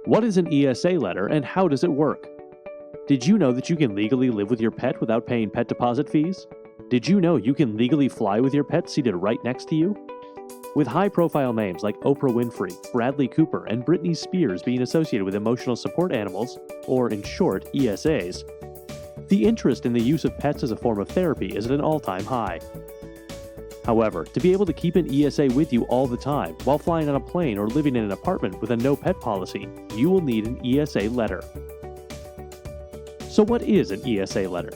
What is an ESA letter and how does it work? Did you know that you can legally live with your pet without paying pet deposit fees? Did you know you can legally fly with your pet seated right next to you? With high-profile names like Oprah Winfrey, Bradley Cooper, and Britney Spears being associated with emotional support animals, or in short, ESAs, the interest in the use of pets as a form of therapy is at an all-time high. However, to be able to keep an ESA with you all the time, while flying on a plane or living in an apartment with a no-pet policy, you will need an ESA letter. So what is an ESA letter?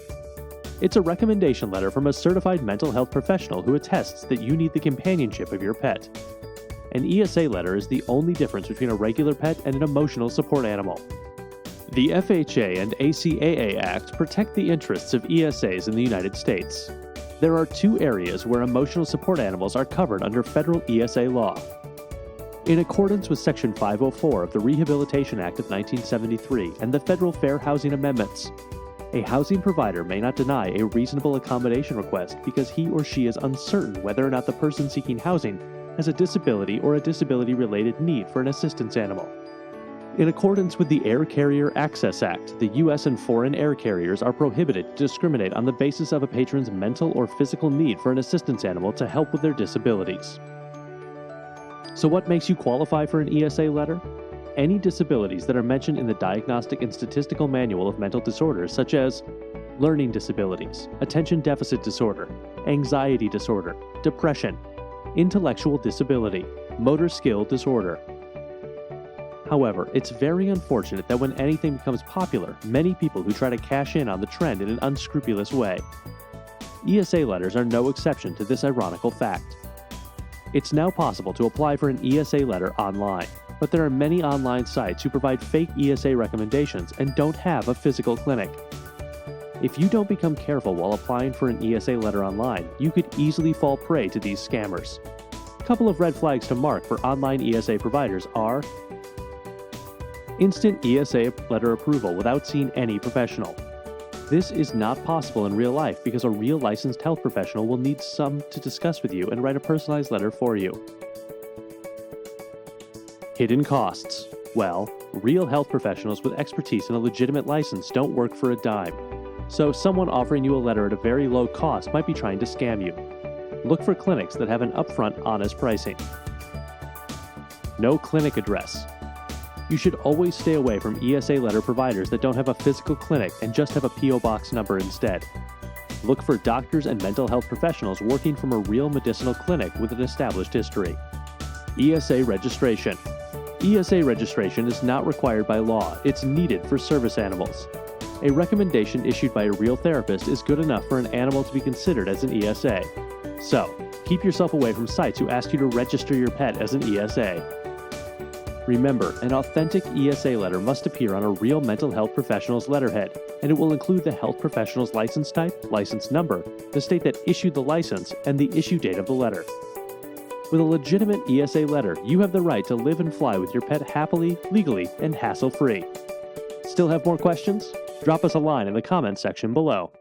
It's a recommendation letter from a certified mental health professional who attests that you need the companionship of your pet. An ESA letter is the only difference between a regular pet and an emotional support animal. The FHA and ACAA Act protect the interests of ESAs in the United States. There are two areas where emotional support animals are covered under federal ESA law. In accordance with Section 504 of the Rehabilitation Act of 1973 and the Federal Fair Housing Amendments, a housing provider may not deny a reasonable accommodation request because he or she is uncertain whether or not the person seeking housing has a disability or a disability-related need for an assistance animal. In accordance with the Air Carrier Access Act, the U.S. and foreign air carriers are prohibited to discriminate on the basis of a patron's mental or physical need for an assistance animal to help with their disabilities. So what makes you qualify for an ESA letter? Any disabilities that are mentioned in the Diagnostic and Statistical Manual of Mental Disorders, such as learning disabilities, attention deficit disorder, anxiety disorder, depression, intellectual disability, motor skill disorder. However, it's very unfortunate that when anything becomes popular, many people who try to cash in on the trend in an unscrupulous way. ESA letters are no exception to this ironical fact. It's now possible to apply for an ESA letter online, but there are many online sites who provide fake ESA recommendations and don't have a physical clinic. If you don't become careful while applying for an ESA letter online, you could easily fall prey to these scammers. A couple of red flags to mark for online ESA providers are instant ESA letter approval without seeing any professional. This is not possible in real life because a real licensed health professional will need some to discuss with you and write a personalized letter for you. Hidden costs. Well, real health professionals with expertise and a legitimate license don't work for a dime. So someone offering you a letter at a very low cost might be trying to scam you. Look for clinics that have an upfront, honest pricing. No clinic address. You should always stay away from ESA letter providers that don't have a physical clinic and just have a P.O. box number instead. Look for doctors and mental health professionals working from a real medicinal clinic with an established history. ESA registration. ESA registration is not required by law, it's needed for service animals. A recommendation issued by a real therapist is good enough for an animal to be considered as an ESA. So, keep yourself away from sites who ask you to register your pet as an ESA. Remember, an authentic ESA letter must appear on a real mental health professional's letterhead, and it will include the health professional's license type, license number, the state that issued the license, and the issue date of the letter. With a legitimate ESA letter, you have the right to live and fly with your pet happily, legally, and hassle-free. Still have more questions? Drop us a line in the comments section below.